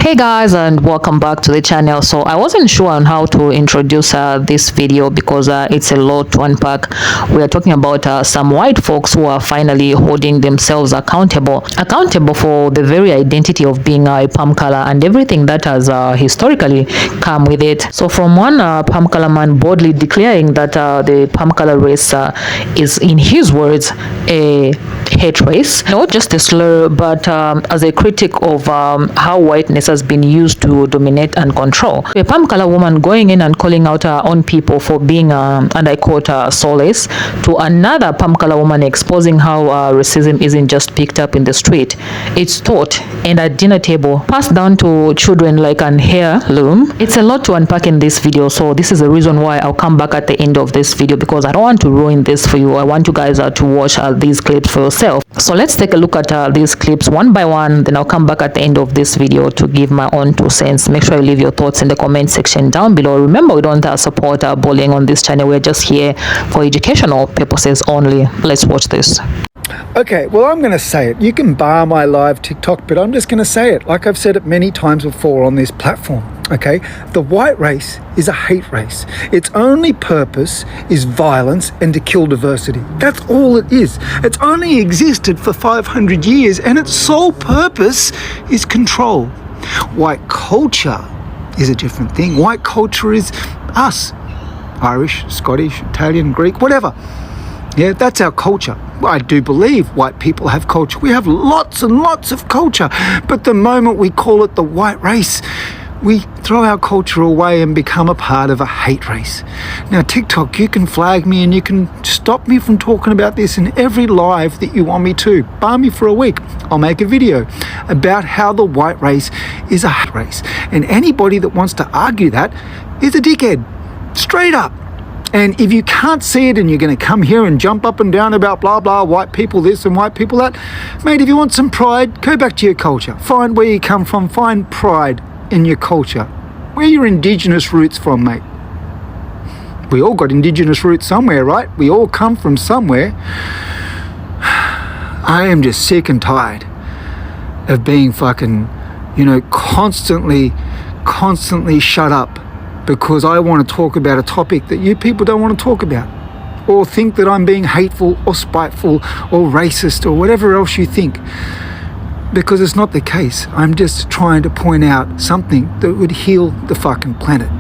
Hey guys, and welcome back to the channel. So I wasn't sure on how to introduce this video because it's a lot to unpack. We are talking about some white folks who are finally holding themselves accountable for the very identity of being a palm color and everything that has historically come with it. So from one palm color man boldly declaring that the palm color race is, in his words, a hate race, not just a slur, but as a critic of how whiteness has been used to dominate and control. A palm color woman going in and calling out her own people for being, and I quote, soulless, to another palm color woman exposing how racism isn't just picked up in the street. It's taught and at dinner table, passed down to children like an heirloom. It's a lot to unpack in this video, so this is the reason why I'll come back at the end of this video, because I don't want to ruin this for you. I want you guys to watch these clips for yourself. So let's take a look at these clips one by one, then I'll come back at the end of this video to give my own 2 cents. Make sure you leave your thoughts in the comment section down below. Remember, we don't support bullying on this channel. We're just here for educational purposes only. Let's watch this. Okay, well, I'm going to say it. You can bar my live TikTok, but I'm just going to say it. Like I've said it many times before on this platform, okay? The white race is a hate race. Its only purpose is violence and to kill diversity. That's all it is. It's only existed for 500 years, and its sole purpose is control. White culture is a different thing. White culture is us. Irish, Scottish, Italian, Greek, whatever. Yeah, that's our culture. I do believe white people have culture. We have lots and lots of culture. But the moment we call it the white race, we throw our culture away and become a part of a hate race. Now, TikTok, you can flag me and you can stop me from talking about this in every live that you want me to. Bar me for a week. I'll make a video about how the white race is a hate race. And anybody that wants to argue that is a dickhead. Straight up. And if you can't see it and you're going to come here and jump up and down about blah, blah, white people this and white people that, mate, if you want some pride, go back to your culture. Find where you come from. Find pride in your culture. Where are your indigenous roots from, mate? We all got indigenous roots somewhere, right? We all come from somewhere. I am just sick and tired of being fucking, constantly shut up because I want to talk about a topic that you people don't want to talk about, or think that I'm being hateful or spiteful or racist or whatever else you think, because it's not the case. I'm just trying to point out something that would heal the fucking planet.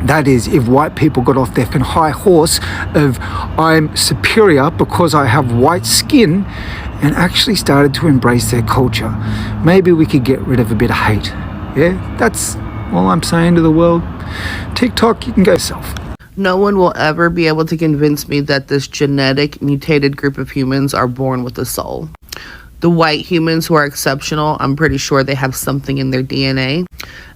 That is, if white people got off their high horse of I'm superior because I have white skin and actually started to embrace their culture, maybe we could get rid of a bit of hate. Yeah, that's all I'm saying to the world. TikTok, you can go yourself. No one will ever be able to convince me that this genetic mutated group of humans are born with a soul. The white humans who are exceptional, I'm pretty sure they have something in their DNA.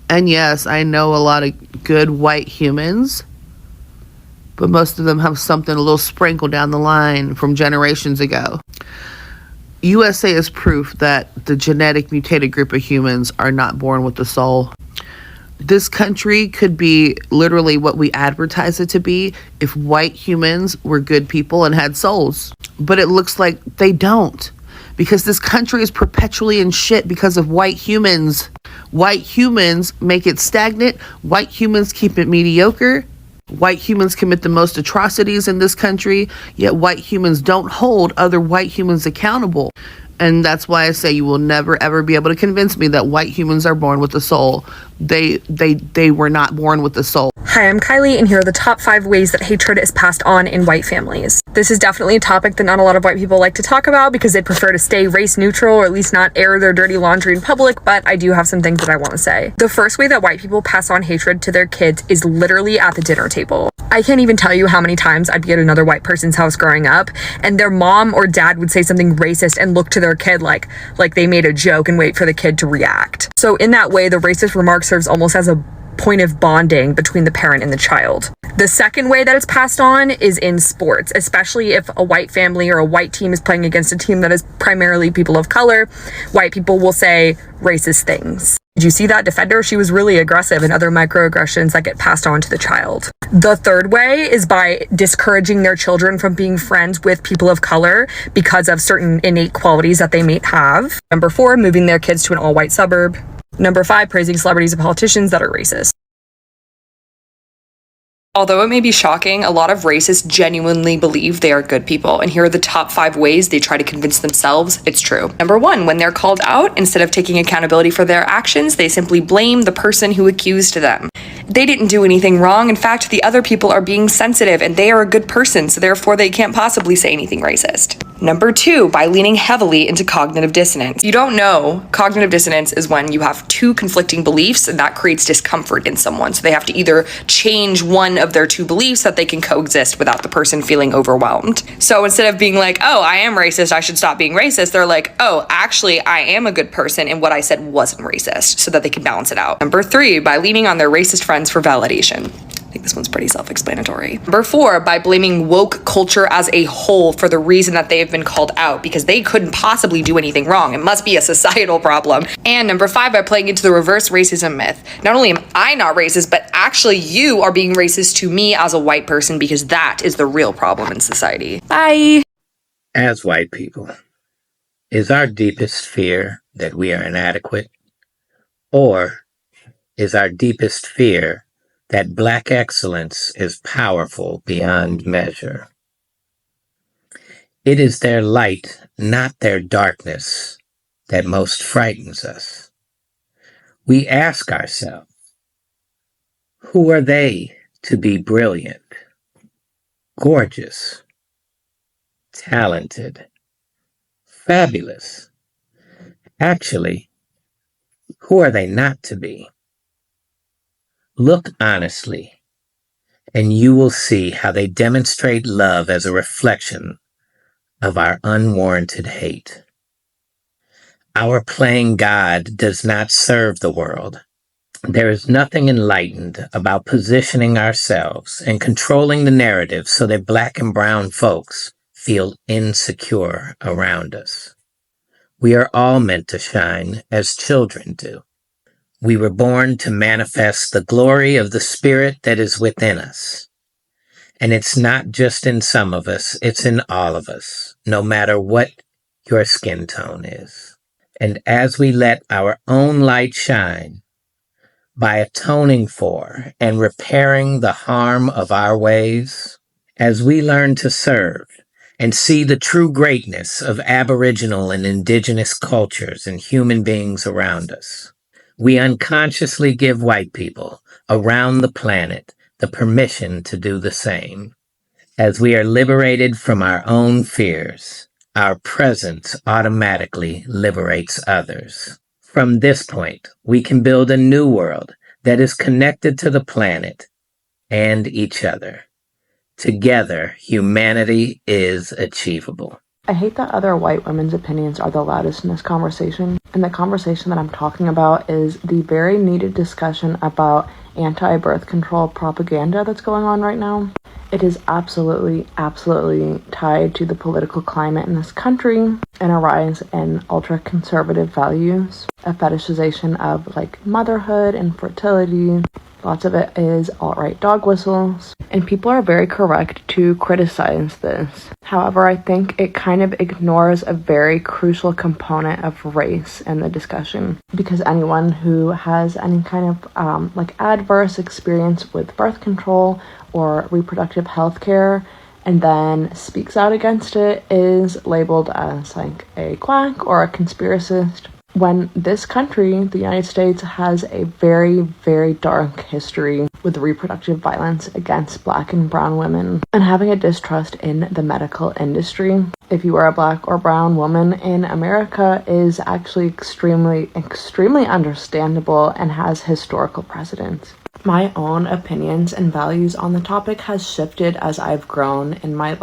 And yes, I know a lot of good white humans, but most of them have something a little sprinkled down the line from generations ago. USA is proof that the genetic mutated group of humans are not born with a soul. This country could be literally what we advertise it to be if white humans were good people and had souls. But it looks like they don't, because this country is perpetually in shit because of white humans. White humans make it stagnant. White humans keep it mediocre. White humans commit the most atrocities in this country, yet white humans don't hold other white humans accountable. And that's why I say you will never, ever be able to convince me that white humans are born with a soul. They were not born with a soul. Hi, I'm Kylie, and here are the top 5 ways that hatred is passed on in white families. This is definitely a topic that not a lot of white people like to talk about because they prefer to stay race neutral, or at least not air their dirty laundry in public, but I do have some things that I want to say. The first way that white people pass on hatred to their kids is literally at the dinner table. I can't even tell you how many times I'd be at another white person's house growing up, and their mom or dad would say something racist and look to their kid like they made a joke and wait for the kid to react. So in that way, the racist remark serves almost as a point of bonding between the parent and the child. The second way that it's passed on is in sports, especially if a white family or a white team is playing against a team that is primarily people of color. White people will say racist things. Did you see that defender? She was really aggressive, and other microaggressions that get passed on to the child. The third way is by discouraging their children from being friends with people of color because of certain innate qualities that they may have. Number 4, moving their kids to an all-white suburb. Number 5, praising celebrities and politicians that are racist. Although it may be shocking, a lot of racists genuinely believe they are good people, and here are the top 5 ways they try to convince themselves it's true. Number 1, when they're called out, instead of taking accountability for their actions, they simply blame the person who accused them. They didn't do anything wrong. In fact, the other people are being sensitive, and they are a good person, so therefore they can't possibly say anything racist. Number 2, by leaning heavily into cognitive dissonance. You don't know, cognitive dissonance is when you have 2 conflicting beliefs, and that creates discomfort in someone, so they have to either change one of their 2 beliefs so that they can coexist without the person feeling overwhelmed. So instead of being like, oh, I am racist, I should stop being racist, they're like, oh, actually, I am a good person, and what I said wasn't racist, so that they can balance it out. Number 3, by leaning on their racist friends for validation. I think this one's pretty self-explanatory. Number 4, by blaming woke culture as a whole for the reason that they have been called out, because they couldn't possibly do anything wrong. It must be a societal problem. And number 5, by playing into the reverse racism myth. Not only am I not racist, but actually you are being racist to me as a white person, because that is the real problem in society. Bye. As white people, is our deepest fear that we are inadequate? Or is our deepest fear that Black excellence is powerful beyond measure? It is their light, not their darkness, that most frightens us. We ask ourselves, who are they to be brilliant, gorgeous, talented, fabulous? Actually, who are they not to be? Look honestly, and you will see how they demonstrate love as a reflection of our unwarranted hate. Our playing God does not serve the world. There is nothing enlightened about positioning ourselves and controlling the narrative so that Black and brown folks feel insecure around us. We are all meant to shine as children do. We were born to manifest the glory of the Spirit that is within us. And it's not just in some of us, it's in all of us, no matter what your skin tone is. And as we let our own light shine, by atoning for and repairing the harm of our ways, as we learn to serve and see the true greatness of Aboriginal and Indigenous cultures and human beings around us, we unconsciously give white people around the planet the permission to do the same. As we are liberated from our own fears, our presence automatically liberates others. From this point, we can build a new world that is connected to the planet and each other. Together, humanity is achievable. I hate that other white women's opinions are the loudest in this conversation. And the conversation that I'm talking about is the very needed discussion about anti-birth control propaganda that's going on right now. It is absolutely tied to the political climate in this country and a rise in ultra-conservative values, a fetishization of motherhood and fertility. Lots of it is alt-right dog whistles, and people are very correct to criticize this. However, I think it kind of ignores a very crucial component of race in the discussion, because anyone who has any kind of adverse experience with birth control or reproductive health care and then speaks out against it is labeled as a quack or a conspiracist, when this country, the United States, has a very, very dark history with reproductive violence against Black and brown women and having a distrust in the medical industry. If you are a Black or brown woman in America is actually extremely understandable and has historical precedence. My own opinions and values on the topic has shifted as I've grown in my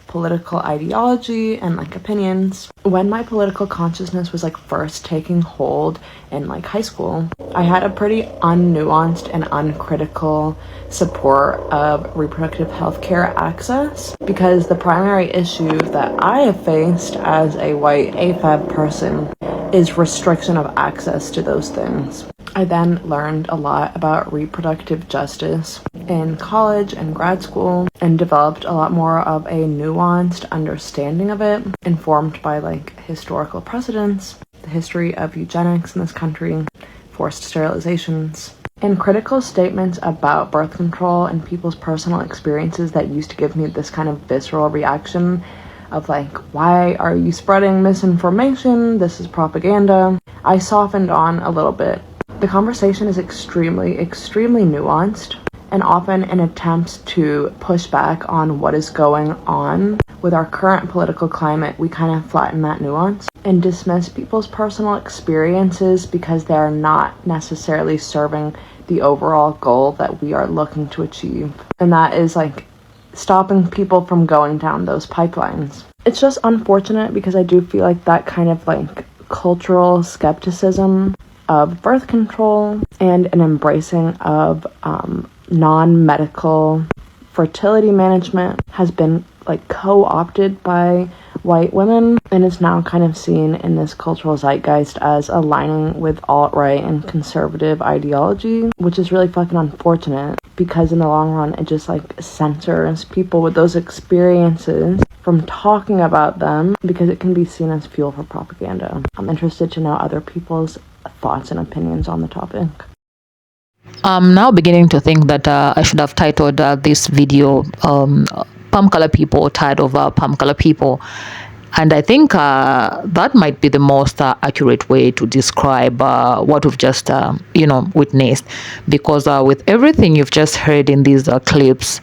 political ideology and opinions. When my political consciousness was first taking hold in high school, I had a pretty unnuanced and uncritical support of reproductive health care access, because the primary issue that I have faced as a white AFAB person is restriction of access to those things. I then learned a lot about reproductive justice in college and grad school and developed a lot more of a nuanced understanding of it, informed by historical precedents, the history of eugenics in this country, forced sterilizations. And critical statements about birth control and people's personal experiences that used to give me this kind of visceral reaction of like, why are you spreading misinformation? This is propaganda. I softened on a little bit. The conversation is extremely nuanced, and often in attempts to push back on what is going on with our current political climate, we kind of flatten that nuance and dismiss people's personal experiences because they are not necessarily serving the overall goal that we are looking to achieve. And that is like stopping people from going down those pipelines. It's just unfortunate because I do feel like that kind of like cultural skepticism of birth control and an embracing of non-medical fertility management has been like co-opted by white women, and is now kind of seen in this cultural zeitgeist as aligning with alt-right and conservative ideology, which is really fucking unfortunate because in the long run it just like censors people with those experiences from talking about them because it can be seen as fuel for propaganda. I'm interested to know other people's thoughts and opinions on the topic. I'm now beginning to think that I should have titled this video Palm Color People, tired of Palm Color People. And I think that might be the most accurate way to describe what we've just, witnessed. Because with everything you've just heard in these clips,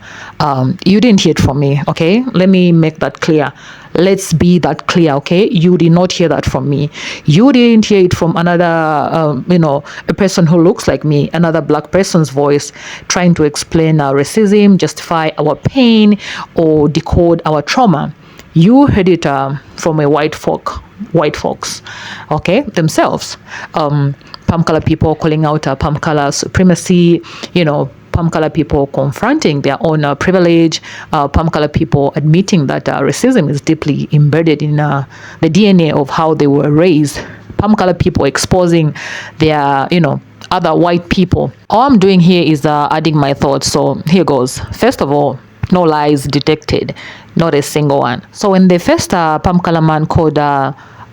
you didn't hear it from me, okay? Let me make that clear. Let's be that clear, okay? You did not hear that from me. You didn't hear it from another, a person who looks like me, another black person's voice, trying to explain our racism, justify our pain, or decode our trauma. You heard it from a white folks, okay, themselves. Palm color people calling out palm color supremacy, palm color people confronting their own privilege, palm color people admitting that racism is deeply embedded in the DNA of how they were raised. Palm color people exposing their, other white people. All I'm doing here is adding my thoughts. So here goes. First of all, no lies detected, not a single one. So when the first palm color man called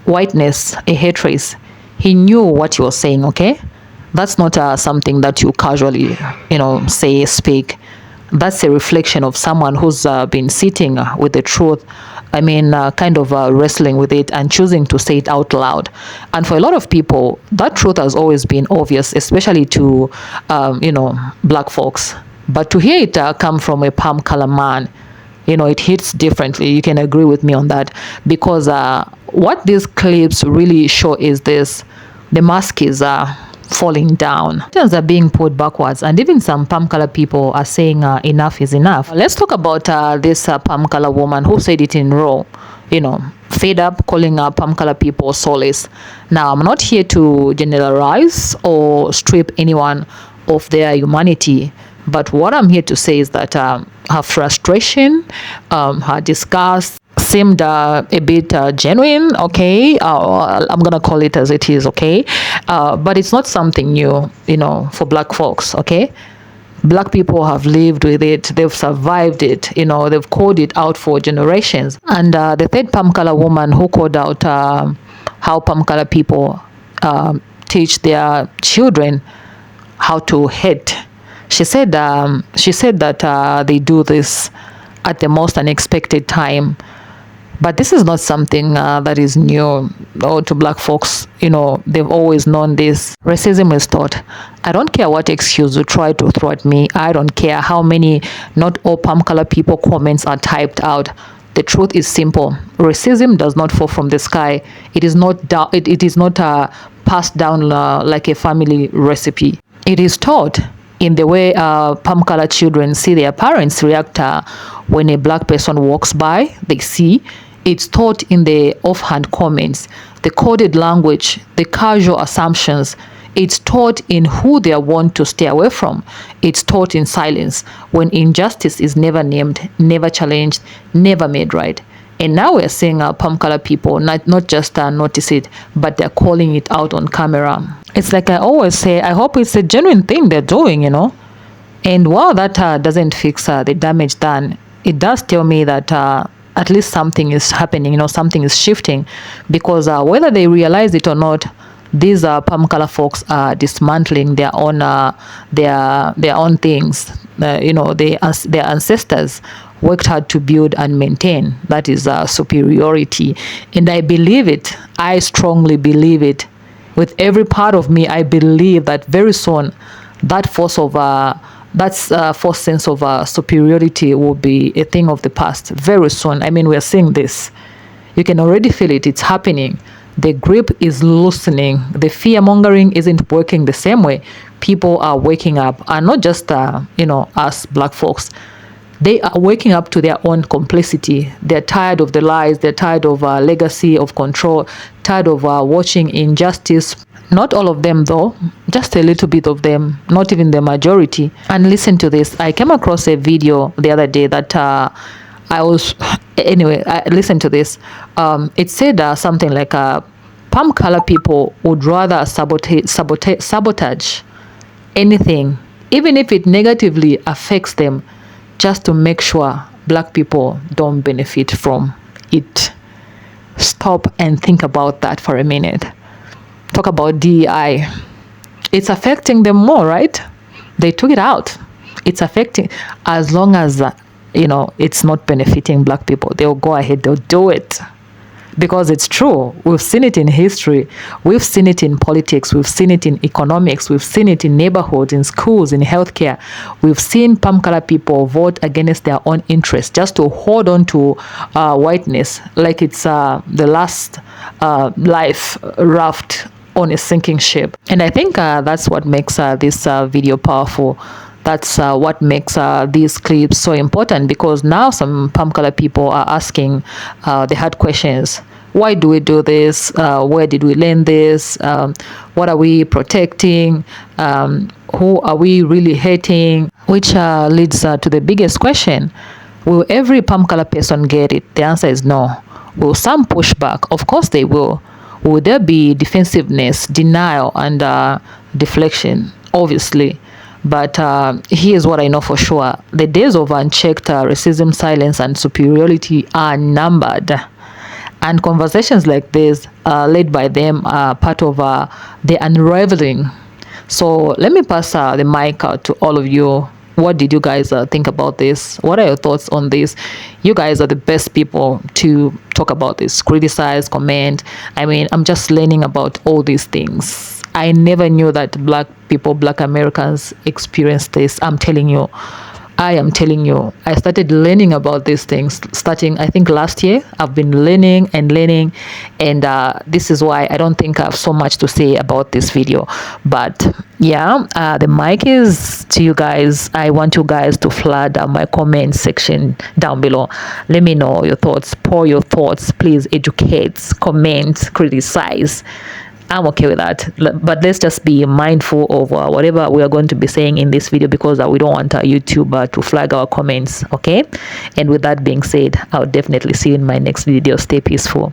whiteness a hate race, he knew what he was saying, okay? That's not something that you casually, speak. That's a reflection of someone who's been sitting with the truth. Kind of wrestling with it and choosing to say it out loud. And for a lot of people, that truth has always been obvious, especially to, black folks. But to hear it come from a palm color man, it hits differently. You can agree with me on that. Because what these clips really show is this: the mask is falling down. Things are being pulled backwards. And even some palm color people are saying enough is enough. Let's talk about this palm color woman who said it in raw, fed up calling palm color people soulless. Now, I'm not here to generalize or strip anyone of their humanity. But what I'm here to say is that her frustration, her disgust seemed a bit genuine, okay? I'm going to call it as it is, okay? But it's not something new, for black folks, okay? Black people have lived with it. They've survived it. They've called it out for generations. And the third palm color woman who called out how palm color people teach their children how to hate. She said that they do this at the most unexpected time. But this is not something that is new to black folks. They've always known this. Racism is taught. I don't care what excuse you try to throw at me. I don't care how many not all palm color people comments are typed out. The truth is simple. Racism does not fall from the sky. It is not passed down like a family recipe. It is taught in the way palm color children see their parents react when a black person walks by. They see. It's taught in the offhand comments, the coded language, the casual assumptions. It's taught in who they want to stay away from. It's taught in silence, when injustice is never named, never challenged, never made right. And now we're seeing palm color people not just notice it, but they're calling it out on camera. It's like I always say, I hope it's a genuine thing they're doing, And while that doesn't fix the damage done, it does tell me that at least something is happening, something is shifting. Because whether they realize it or not, these palm color folks are dismantling their own things. Their ancestors worked hard to build and maintain. That is superiority, and I believe it. I strongly believe it with every part of me. I believe that very soon that force sense of superiority will be a thing of the past very soon. I mean, we're seeing this. You can already feel it. It's happening. The grip is loosening. The fear mongering isn't working the same way. People are waking up, and not just us black folks. They are waking up to their own complicity. They're tired of the lies. They're tired of legacy of control. Tired of watching injustice. Not all of them, though. Just a little bit of them. Not even the majority. And listen to this. I came across a video the other day that I listened to this. It said something like palm color people would rather sabotage anything, even if it negatively affects them, just to make sure black people don't benefit from it. Stop and think about that for a minute. Talk about DEI. It's affecting them more, right? They took it out. It's affecting, as long as it's not benefiting black people, they'll go ahead, they'll do it. Because it's true. We've seen it in history. We've seen it in politics. We've seen it in economics. We've seen it in neighborhoods, in schools, in healthcare. We've seen palm color people vote against their own interests just to hold on to whiteness like it's the last life raft on a sinking ship. And I think that's what makes this video powerful. That's what makes these clips so important, because now some palm color people are asking the hard questions. Why do we do this? Where did we learn this? What are we protecting? Who are we really hating? Which leads to the biggest question. Will every palm color person get it? The answer is no. Will some push back? Of course they will. Will there be defensiveness, denial, and deflection? Obviously. But here's what I know for sure. The days of unchecked racism, silence, and superiority are numbered. And conversations like this, led by them, are part of the unraveling. So let me pass the mic out to all of you. What did you guys think about this? What are your thoughts on this? You guys are the best people to talk about this, criticize, comment. I mean, I'm just learning about all these things. I never knew that black people, black Americans experience this. I am telling you. I started learning about these things starting, I think, last year. I've been learning, and this is why I don't think I have so much to say about this video. But yeah, the mic is to you guys. I want you guys to flood my comment section down below. Let me know your thoughts. Pour your thoughts. Please educate, comment, criticize. I'm okay with that, but let's just be mindful of whatever we are going to be saying in this video, because we don't want YouTube to flag our comments, okay? And with that being said, I'll definitely see you in my next video. Stay peaceful.